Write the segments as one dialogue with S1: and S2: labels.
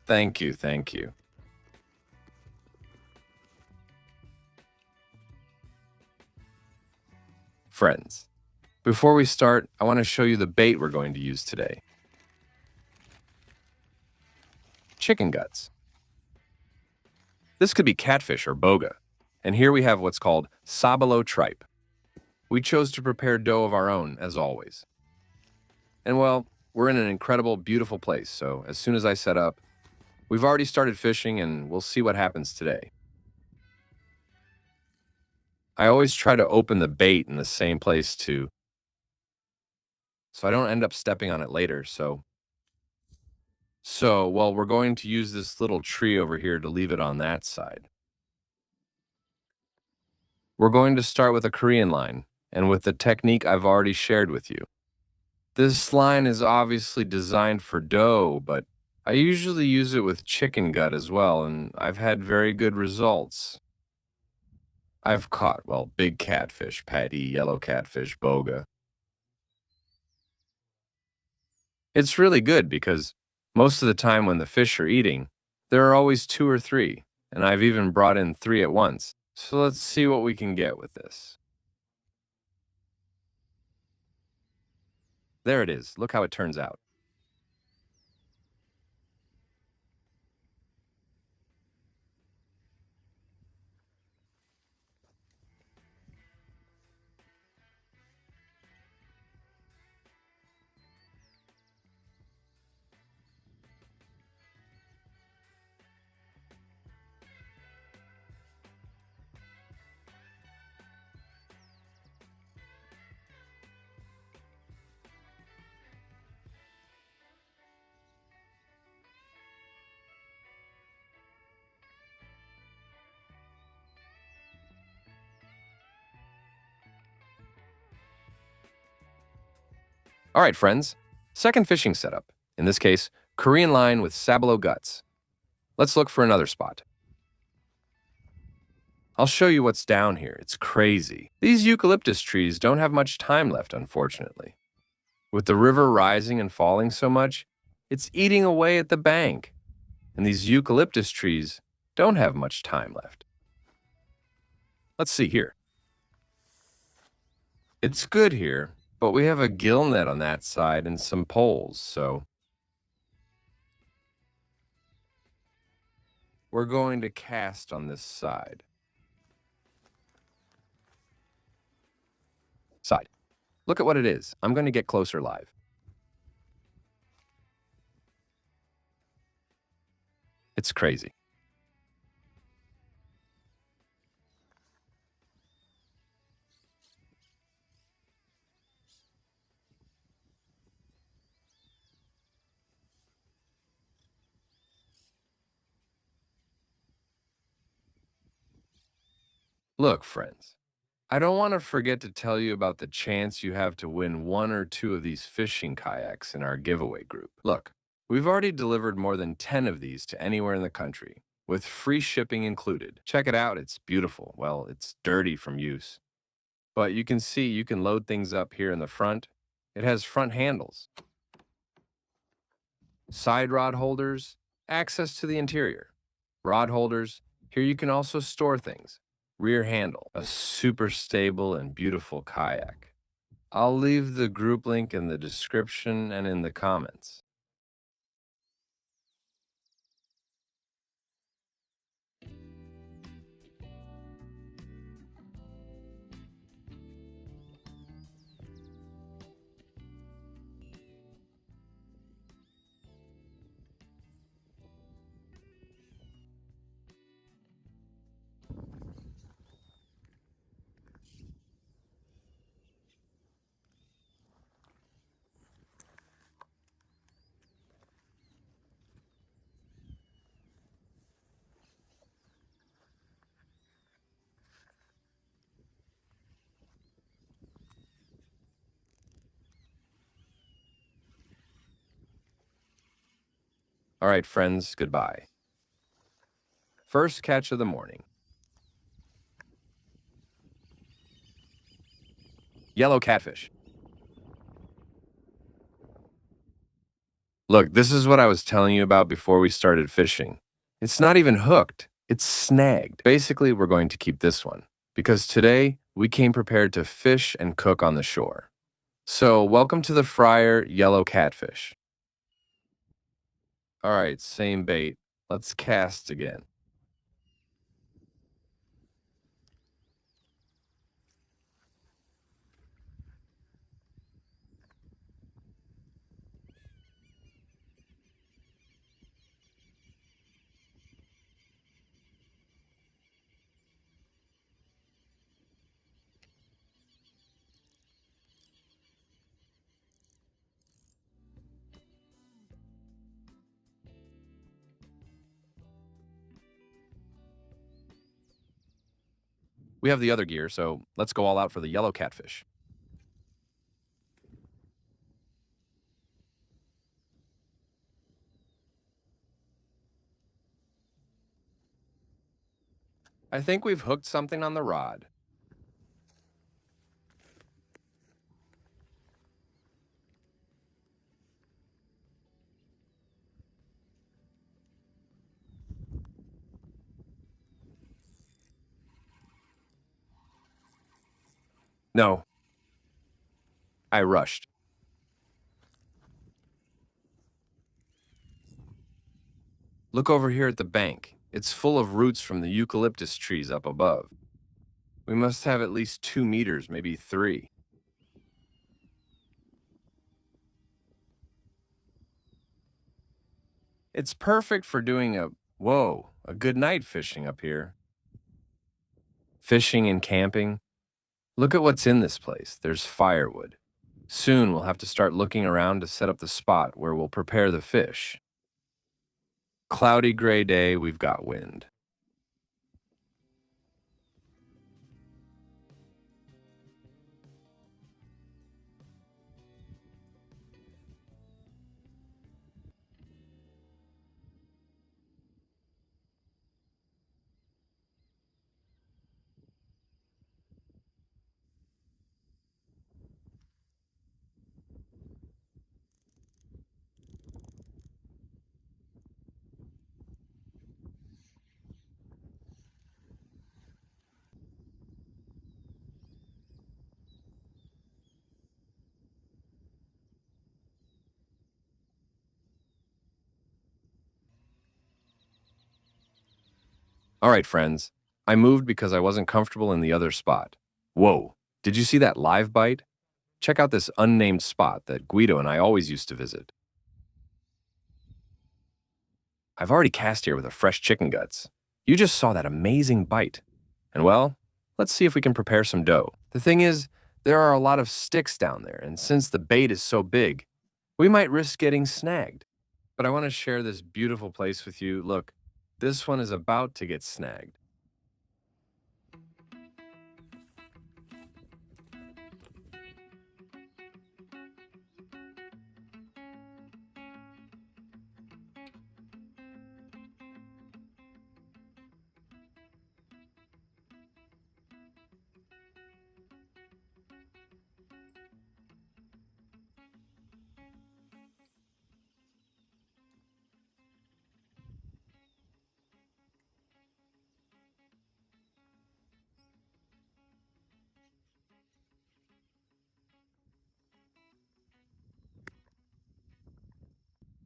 S1: Thank you, thank you. Friends, before we start, I want to show you the bait we're going to use today. Chicken guts. This could be catfish or boga. And here we have what's called sabalo tripe. We chose to prepare dough of our own, as always. And well, we're in an incredible, beautiful place, so as soon as I set up, we've already started fishing and we'll see what happens today. I always try to open the bait in the same place too, so I don't end up stepping on it later, well, we're going to use this little tree over here to leave it on that side. We're going to start with a Korean line, and with the technique I've already shared with you. This line is obviously designed for dough, but I usually use it with chicken gut as well, and I've had very good results. I've caught, well, big catfish, patty, yellow catfish, boga. It's really good because most of the time when the fish are eating, there are always two or three, and I've even brought in three at once. So let's see what we can get with this. There it is. Look how it turns out. All right, friends. Second fishing setup. In this case, Korean line with sabalo guts. Let's look for another spot. I'll show you what's down here. It's crazy. These eucalyptus trees don't have much time left, unfortunately. With the river rising and falling so much, it's eating away at the bank. And these eucalyptus trees don't have much time left. Let's see here. It's good here, but we have a gill net on that side and some poles, so we're going to cast on this side. Look at what it is. I'm going to get closer live. It's crazy. Look, friends, I don't want to forget to tell you about the chance you have to win one or two of these fishing kayaks in our giveaway group. Look, we've already delivered more than 10 of these to anywhere in the country, with free shipping included. Check it out, it's beautiful. Well, it's dirty from use. But you can see you can load things up here in the front. It has front handles, side rod holders, access to the interior, rod holders. Here you can also store things. Rear handle, a super stable and beautiful kayak. I'll leave the group link in the description and in the comments. All right, friends, goodbye. First catch of the morning. Yellow catfish. Look, this is what I was telling you about before we started fishing. It's not even hooked, it's snagged. Basically, we're going to keep this one because today we came prepared to fish and cook on the shore. So, welcome to the fryer yellow catfish. All right, same bait. Let's cast again. We have the other gear, so let's go all out for the yellow catfish. I think we've hooked something on the rod. No, I rushed. Look over here at the bank. It's full of roots from the eucalyptus trees up above. We must have at least 2 meters, maybe 3. It's perfect for doing a good night fishing up here. Fishing and camping. Look at what's in this place. There's firewood. Soon we'll have to start looking around to set up the spot where we'll prepare the fish. Cloudy gray day, we've got wind. All right, friends. I moved because I wasn't comfortable in the other spot. Whoa, did you see that live bite? Check out this unnamed spot that Guido and I always used to visit. I've already cast here with a fresh chicken guts. You just saw that amazing bite. And well, let's see if we can prepare some dough. The thing is, there are a lot of sticks down there, and since the bait is so big, we might risk getting snagged. But I want to share this beautiful place with you. Look, this one is about to get snagged.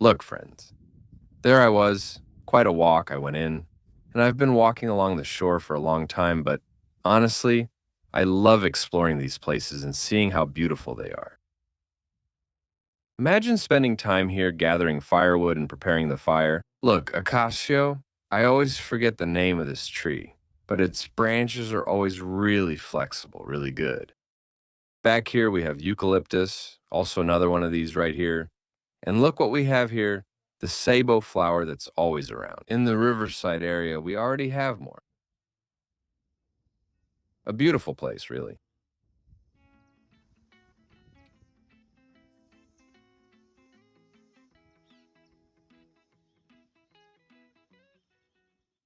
S1: Look, friends, there I was, quite a walk I went in, and I've been walking along the shore for a long time, but honestly, I love exploring these places and seeing how beautiful they are. Imagine spending time here gathering firewood and preparing the fire. Look, acacio, I always forget the name of this tree, but its branches are always really flexible, really good. Back here we have eucalyptus, also another one of these right here. And look what we have here, the sabo flower that's always around. In the riverside area, we already have more. A beautiful place, really.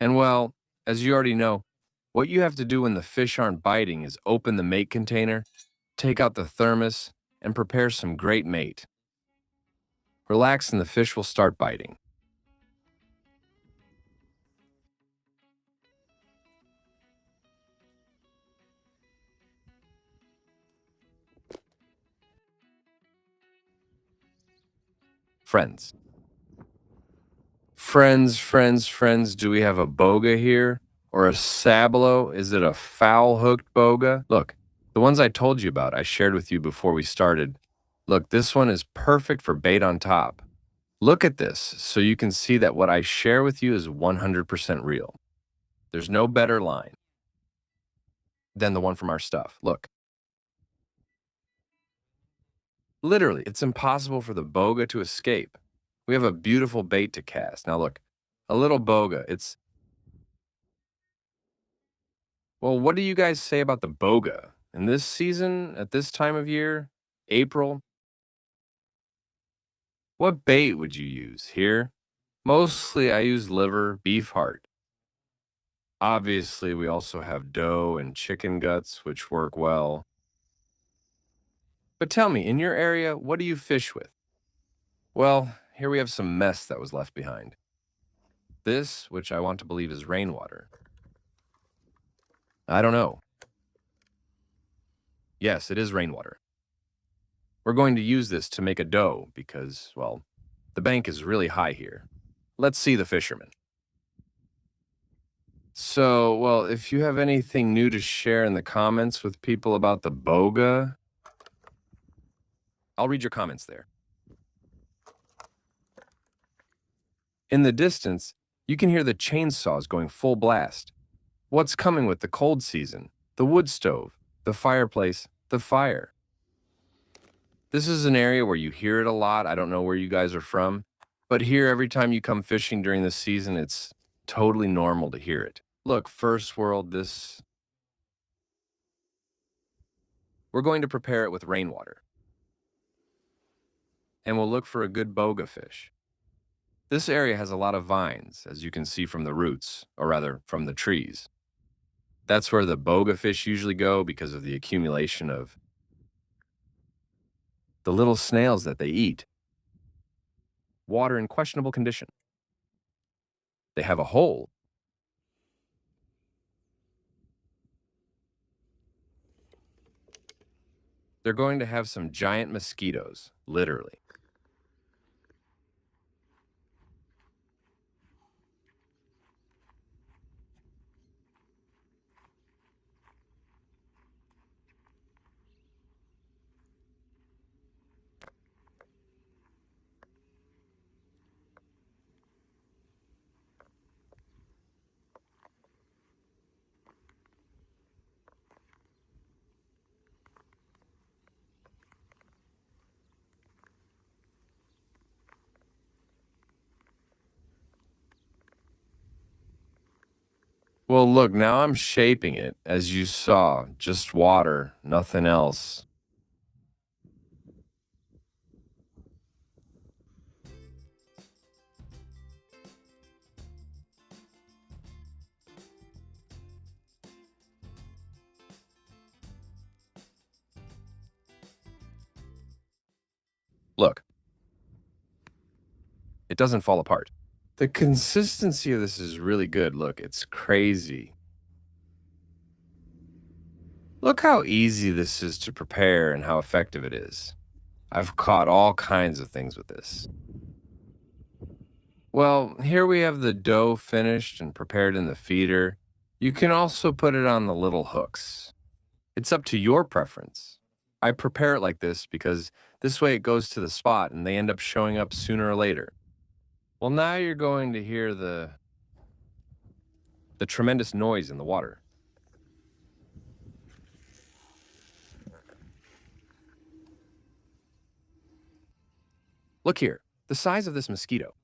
S1: And well, as you already know, what you have to do when the fish aren't biting is open the mate container, take out the thermos, and prepare some great mate. Relax and the fish will start biting. Friends. Friends, do we have a boga here? Or a sabalo? Is it a foul-hooked boga? Look, the ones I told you about, I shared with you before we started. Look, this one is perfect for bait on top. Look at this, so you can see that what I share with you is 100% real. There's no better line than the one from our stuff. Look, literally, it's impossible for the boga to escape. We have a beautiful bait to cast. Now look, a little boga, well, what do you guys say about the boga? In this season, at this time of year, April, what bait would you use here? Mostly I use liver, beef heart. Obviously, we also have doe and chicken guts, which work well. But tell me, in your area, what do you fish with? Well, here we have some mess that was left behind. This, which I want to believe is rainwater. I don't know. Yes, it is rainwater. We're going to use this to make a dough because, well, the bank is really high here. Let's see the fisherman. So, well, if you have anything new to share in the comments with people about the boga, I'll read your comments there. In the distance, you can hear the chainsaws going full blast. What's coming with the cold season? The wood stove, the fireplace, the fire. This is an area where you hear it a lot. I don't know where you guys are from, but here, every time you come fishing during the season, it's totally normal to hear it. Look, first world, we're going to prepare it with rainwater. And we'll look for a good boga fish. This area has a lot of vines, as you can see from the roots, or rather, from the trees. That's where the boga fish usually go because of the accumulation of the little snails that they eat. Water in questionable condition. They have a hole. They're going to have some giant mosquitoes, literally. Well, look, now I'm shaping it, as you saw, just water, nothing else. Look, it doesn't fall apart. The consistency of this is really good. Look, it's crazy. Look how easy this is to prepare and how effective it is. I've caught all kinds of things with this. Well, here we have the dough finished and prepared in the feeder. You can also put it on the little hooks. It's up to your preference. I prepare it like this because this way it goes to the spot and they end up showing up sooner or later. Well, now you're going to hear the tremendous noise in the water. Look here, the size of this mosquito.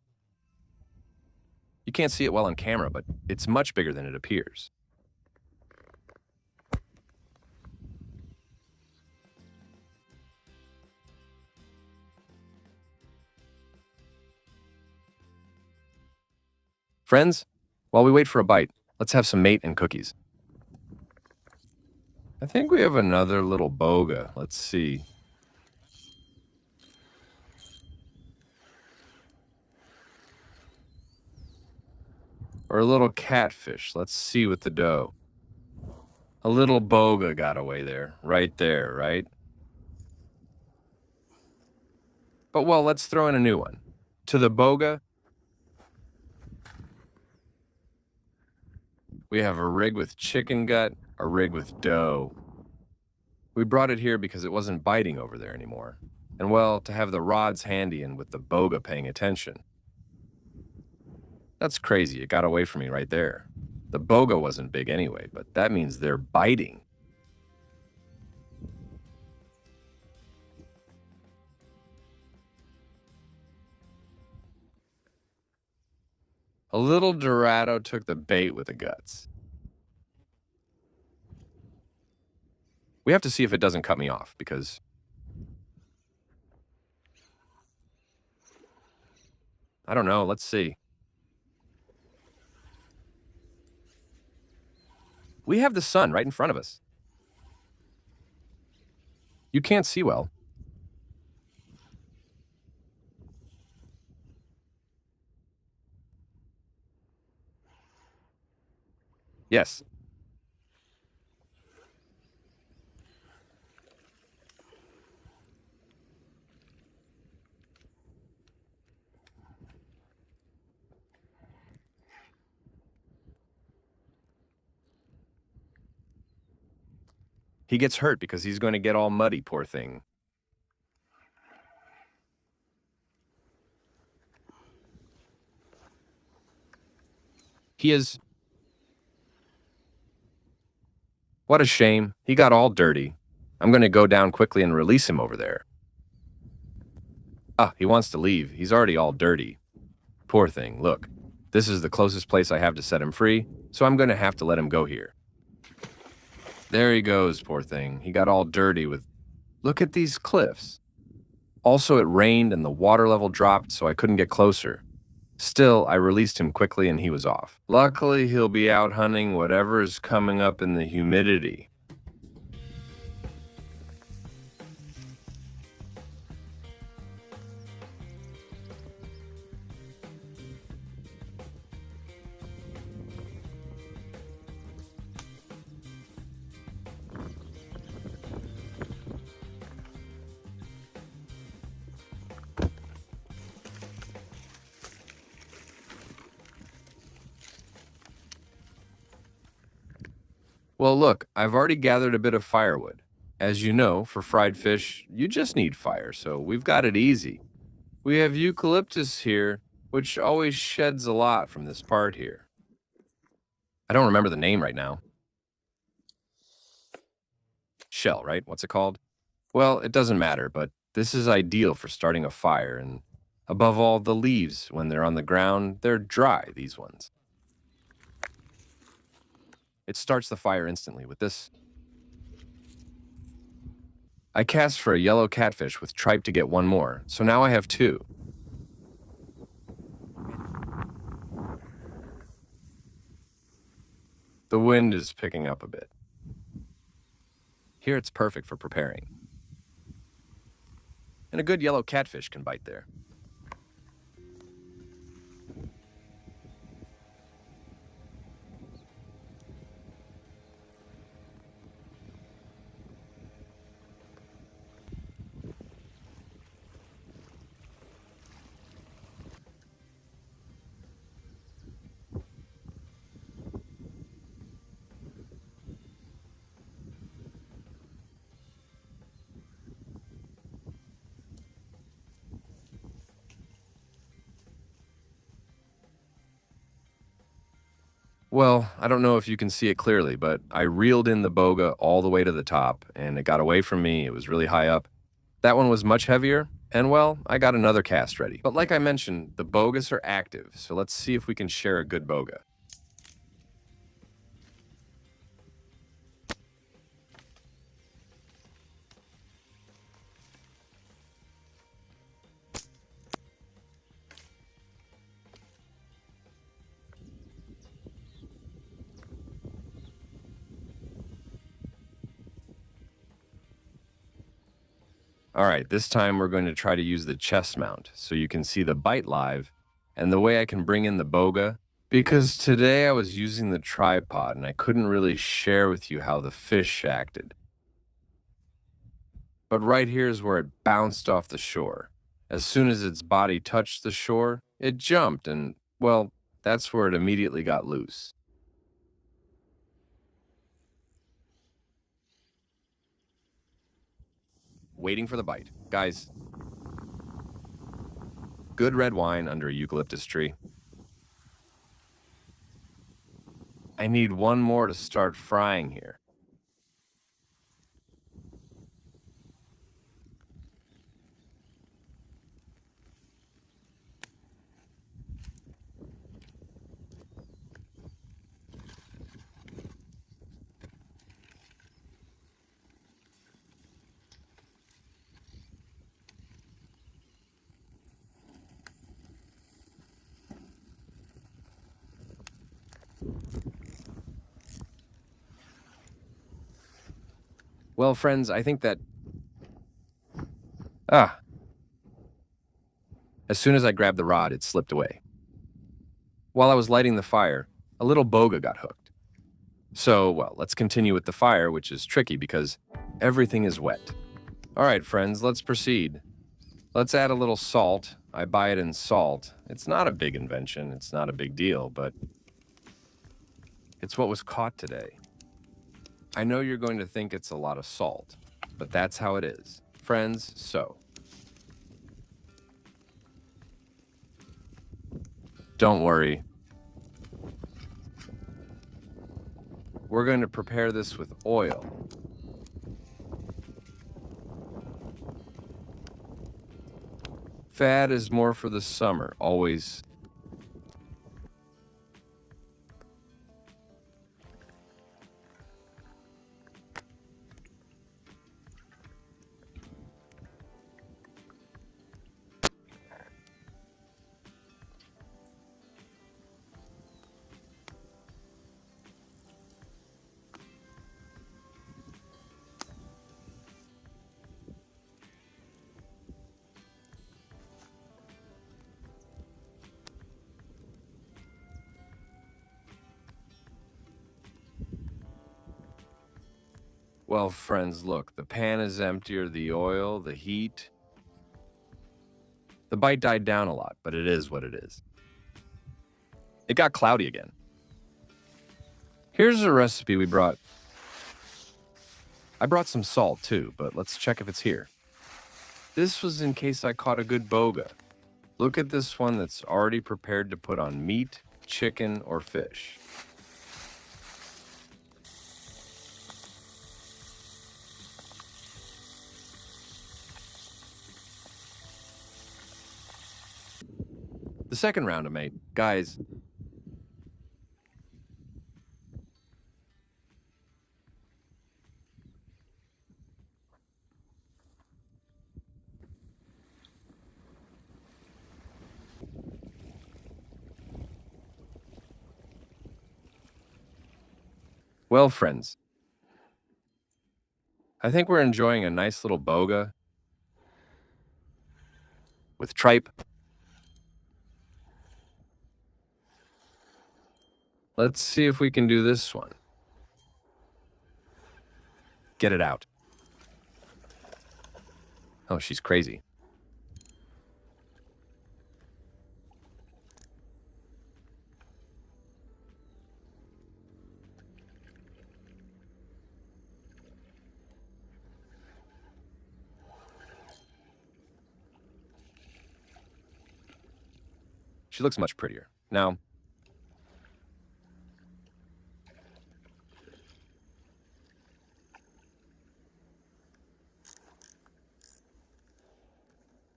S1: You can't see it well on camera, but it's much bigger than it appears. Friends, while we wait for a bite, let's have some mate and cookies. I think we have another little boga. Let's see. or a little catfish? Let's see with the dough. A little boga got away there, right? But well, let's throw in a new one. To the boga, we have a rig with chicken gut, a rig with dough. We brought it here because it wasn't biting over there anymore. And well, to have the rods handy and with the boga paying attention. That's crazy, it got away from me right there. The boga wasn't big anyway, but that means they're biting. A little Dorado took the bait with the guts. We have to see if it doesn't cut me off, because I don't know, let's see. We have the sun right in front of us. You can't see well. Yes. He gets hurt because he's going to get all muddy, poor thing. He is... What a shame. He got all dirty. I'm going to go down quickly and release him over there. Ah, he wants to leave. He's already all dirty. Poor thing, look. This is the closest place I have to set him free, so I'm going to have to let him go here. There he goes, poor thing. He got all dirty with... Look at these cliffs. Also, it rained and the water level dropped, so I couldn't get closer. Still, I released him quickly and he was off. Luckily, he'll be out hunting whatever is coming up in the humidity. Well, look, I've already gathered a bit of firewood. As you know, for fried fish, you just need fire, so we've got it easy. We have eucalyptus here, which always sheds a lot from this part here. I don't remember the name right now. Shell, right? What's it called? Well, it doesn't matter, but this is ideal for starting a fire, and above all, the leaves, when they're on the ground, they're dry, these ones. It starts the fire instantly with this. I cast for a yellow catfish with tripe to get one more, so now I have two. The wind is picking up a bit. Here it's perfect for preparing. And a good yellow catfish can bite there. Well, I don't know if you can see it clearly, but I reeled in the boga all the way to the top, and it got away from me. It was really high up. That one was much heavier, and well, I got another cast ready. But like I mentioned, the bogas are active, so let's see if we can share a good boga. All right, this time we're going to try to use the chest mount so you can see the bite live and the way I can bring in the boga Because today I was using the tripod and I couldn't really share with you how the fish acted. But right here is where it bounced off the shore. As soon as its body touched the shore, it jumped and, well, that's where it immediately got loose. Waiting for the bite. Guys, good red wine under a eucalyptus tree. I need one more to start frying here. Well, friends, I think that... Ah. As soon as I grabbed the rod, it slipped away. While I was lighting the fire, a little boga got hooked. So, well, let's continue with the fire, which is tricky because everything is wet. All right, friends, let's proceed. Let's add a little salt. I buy it in salt. It's not a big invention. It's not a big deal, but it's what was caught today. I know you're going to think it's a lot of salt, but that's how it is. Friends, so. Don't worry. We're going to prepare this with oil. Fat is more for the summer, always. Well, friends, look, the pan is emptier, the oil, the heat. The bite died down a lot, but it is what it is. It got cloudy again. Here's a recipe we brought. I brought some salt too, but let's check if it's here. This was in case I caught a good boga. Look at this one that's already prepared to put on meat, chicken, or fish. The second round of mate, guys. Well, friends, I think we're enjoying a nice little boga with tripe. Let's see if we can do this one. Get it out. Oh, she's crazy. She looks much prettier. Now,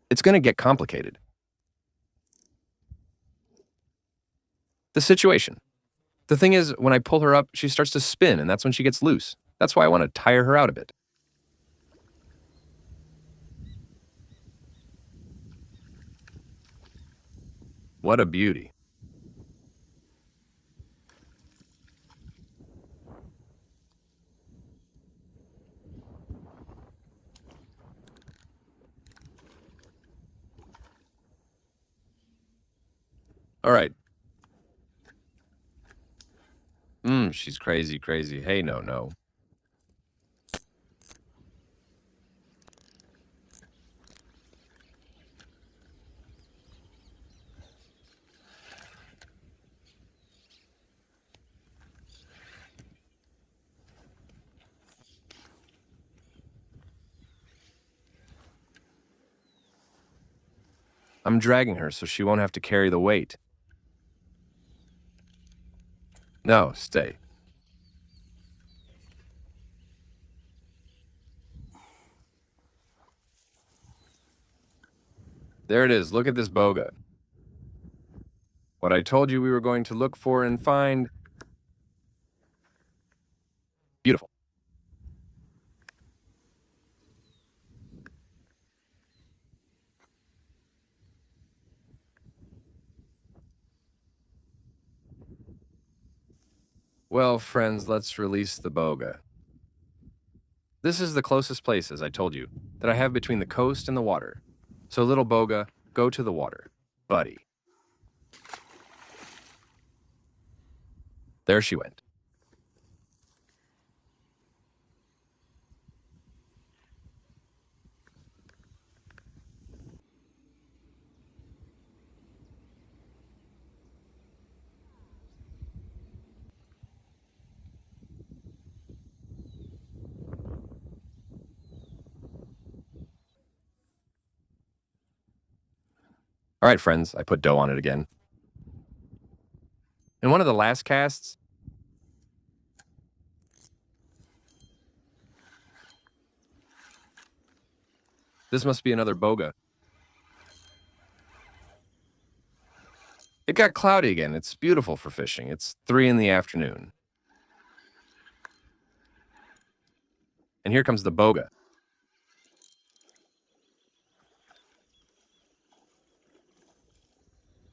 S1: it's going to get complicated. The situation. The thing is, when I pull her up, she starts to spin, and that's when she gets loose. That's why I want to tire her out a bit. What a beauty. All right. She's crazy, crazy. Hey, no, no. I'm dragging her so she won't have to carry the weight. No, stay. There it is. Look at this boga. What I told you we were going to look for and find. Beautiful. Well, friends, let's release the boga. This is the closest place, as I told you, that I have between the coast and the water. So, little boga, go to the water. Buddy. There she went. All right, friends, I put dough on it again. In one of the last casts, this must be another boga. It got cloudy again. It's beautiful for fishing. It's 3 in the afternoon. And here comes the boga.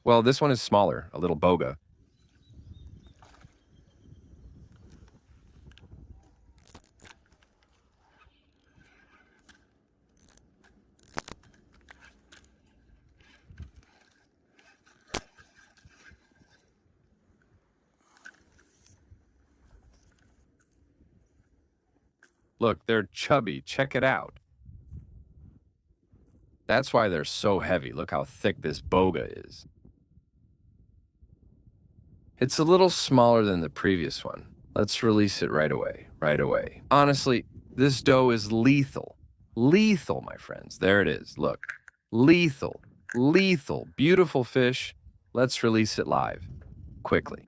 S1: Well, this one is smaller, a little boga. Look, they're chubby. Check it out. That's why they're so heavy. Look how thick this boga is. It's a little smaller than the previous one. Let's release it right away, right away. Honestly, this dough is lethal. Lethal, my friends. There it is. Look. Lethal. Lethal. Beautiful fish. Let's release it live. Quickly.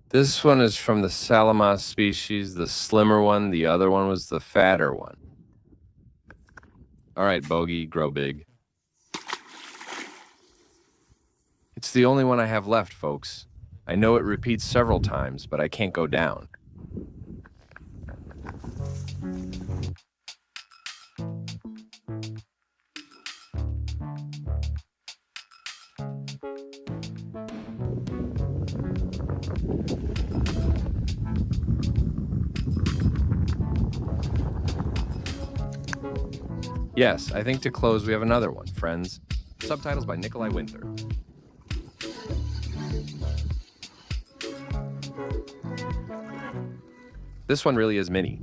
S1: This one is from the Salamas species, the slimmer one. The other one was the fatter one. All right, Bogey, grow big. It's the only one I have left, folks. I know it repeats several times, but I can't go down. Yes, I think to close we have another one, friends. Subtitles by Nikolai Winther. This one really is mini.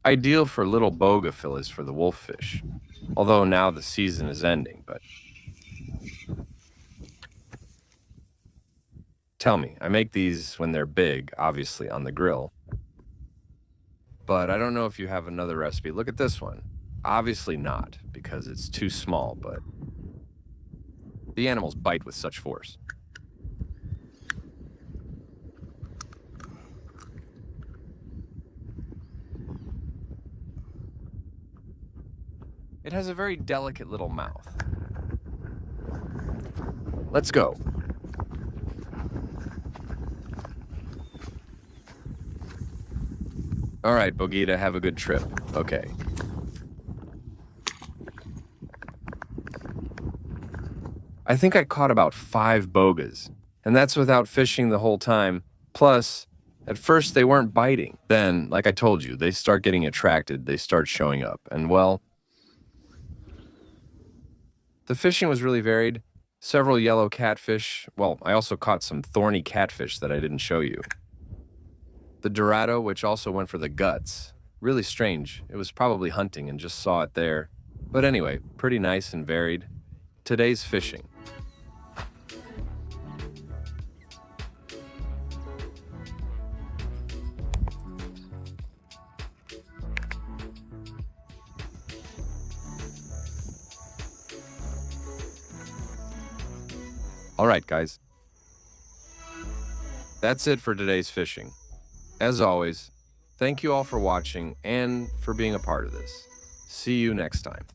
S1: Ideal for little boga fillies for the wolffish. Although now the season is ending, but... Tell me, I make these when they're big, obviously, on the grill. But I don't know if you have another recipe. Look at this one. Obviously not, because it's too small, but... The animals bite with such force. It has a very delicate little mouth. Let's go. All right, Bogita, have a good trip. Okay. I think I caught about 5 bogas, and that's without fishing the whole time. Plus, at first they weren't biting. Then, like I told you, they start getting attracted, they start showing up, and well, the fishing was really varied. several yellow catfish. Well, I also caught some thorny catfish that I didn't show you. The Dorado, which also went for the guts. Really strange. It was probably hunting and just saw it there. But anyway, pretty nice and varied. Today's fishing. All right, guys. That's it for today's fishing. As always, thank you all for watching and for being a part of this. See you next time.